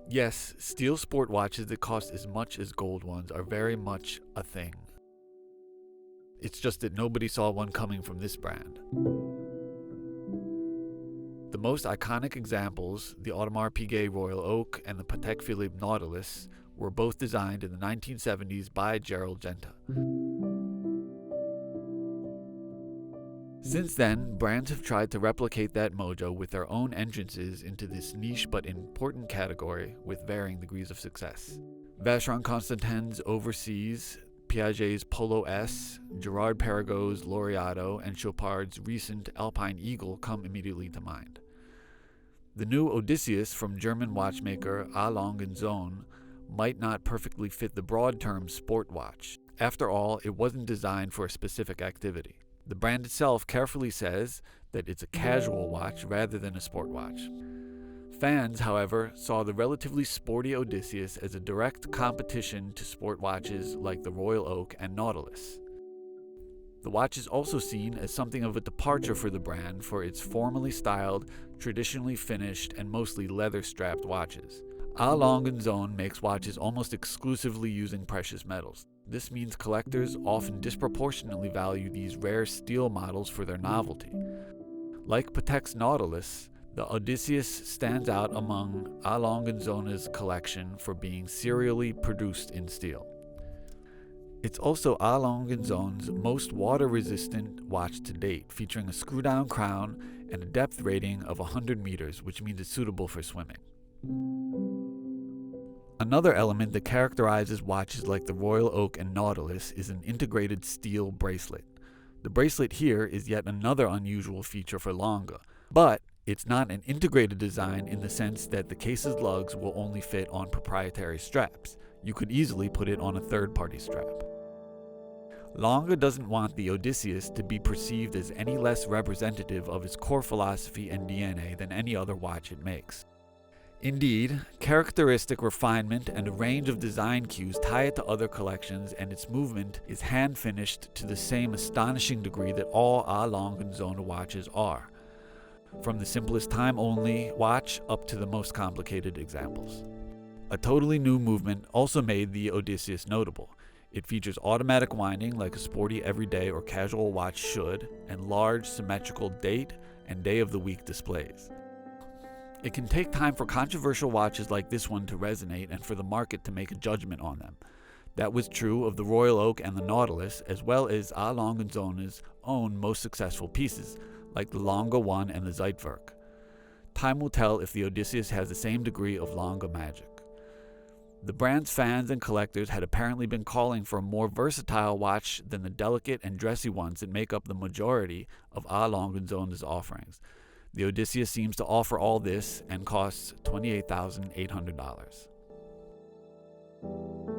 Yes, steel sport watches that cost as much as gold ones are very much a thing. It's just that nobody saw one coming from this brand. The most iconic examples, the Audemars Piguet Royal Oak and the Patek Philippe Nautilus, were both designed in the 1970s by Gerald Genta. Since then, brands have tried to replicate that mojo with their own entrances into this niche but important category with varying degrees of success. Vacheron Constantin's Overseas, Piaget's Polo S, Gerard Perregaux's Laureato, and Chopard's recent Alpine Eagle come immediately to mind. The new Odysseus from German watchmaker A. Lange Söhne might not perfectly fit the broad term sport watch. After all, it wasn't designed for a specific activity. The brand itself carefully says that it's a casual watch rather than a sport watch. Fans, however, saw the relatively sporty Odysseus as a direct competition to sport watches like the Royal Oak and Nautilus. The watch is also seen as something of a departure for the brand for its formally styled, traditionally finished, and mostly leather-strapped watches. A. Lange Söhne makes watches almost exclusively using precious metals. This means collectors often disproportionately value these rare steel models for their novelty. Like Patek's Nautilus, the Odysseus stands out among A. Lange Söhne's collection for being serially produced in steel. It's also A. Lange Söhne's most water-resistant watch to date, featuring a screw-down crown and a depth rating of 100 meters, which means it's suitable for swimming. Another element that characterizes watches like the Royal Oak and Nautilus is an integrated steel bracelet. The bracelet here is yet another unusual feature for Lange, but it's not an integrated design in the sense that the case's lugs will only fit on proprietary straps. You could easily put it on a third-party strap. Lange doesn't want the Odysseus to be perceived as any less representative of its core philosophy and DNA than any other watch it makes. Indeed, characteristic refinement and a range of design cues tie it to other collections, and its movement is hand-finished to the same astonishing degree that all A. Lange Söhne watches are, from the simplest time-only watch up to the most complicated examples. A totally new movement also made the Odysseus notable. It features automatic winding like a sporty everyday or casual watch should, and large symmetrical date and day of the week displays. It can take time for controversial watches like this one to resonate and for the market to make a judgment on them. That was true of the Royal Oak and the Nautilus, as well as A. Lange Söhne's own most successful pieces, like the Lange 1 and the Zeitwerk. Time will tell if the Odysseus has the same degree of Lange magic. The brand's fans and collectors had apparently been calling for a more versatile watch than the delicate and dressy ones that make up the majority of A. Lange Söhne's offerings. The Odysseus seems to offer all this and costs $28,800.